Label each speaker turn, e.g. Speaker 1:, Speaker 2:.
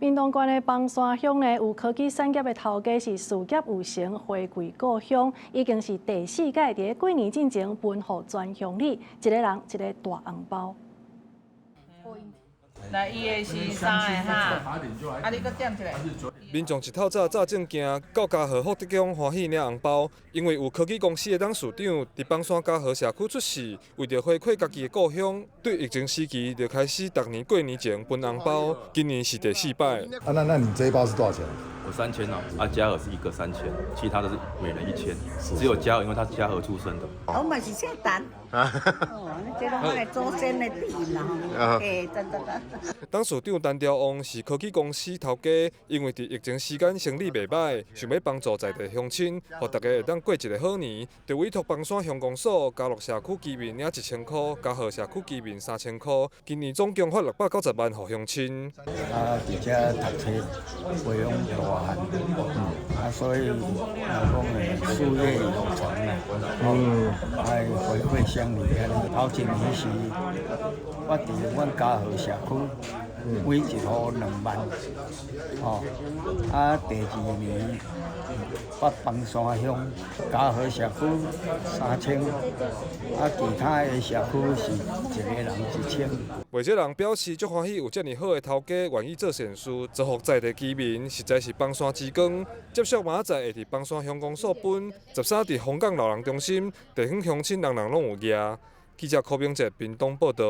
Speaker 1: 屏东县的邦山乡呢，有科技产业的头家是事业有成，回归故乡，已经是第4届，伫过年进前分予全乡里，一个人一个大红包。
Speaker 2: 来，伊的是3个哈，啊，你搁点一个。
Speaker 3: 民众一透早正行到嘉禾福德宫欢喜领红包，因为有科技公司的董事长伫邦山嘉禾社区出事，为着回馈家己的故乡，对疫情时期就开始逐年过年前分红包，今年是第4摆。
Speaker 4: 那你这一包是多少钱？
Speaker 5: 我3000哦，啊，嘉禾是一个3000，其他的是每人1000，只有嘉禾，因为他是嘉禾出生的。
Speaker 6: 我嘛是姓陈，你这拢我的祖先的地啦，真的。
Speaker 3: 董事长陈朝旺是科技公司头家，因为伫疫情时间生意袂歹，想要帮助在地乡亲，互大家会当过一个好年，就委托邦山乡公所、嘉乐社区居民领1000块，嘉禾社区居民3000块，今年总共发690万互乡亲。
Speaker 7: 而且读册费用大汉，所以讲事业有成啦，爱回馈乡里啊。头一年是我伫阮嘉禾社区。每一户2万，第2年我邦山乡嘉禾社区3000，其他的社区是一个人1000。
Speaker 3: 卖这人表示足欢喜有遮尔好的头家愿意做善事，造福在地居民，实在是邦山之光。接续明仔载会伫邦山乡公所分13伫凤港老人中心，地方乡亲人人拢有举。记者柯炳哲，屏东报道。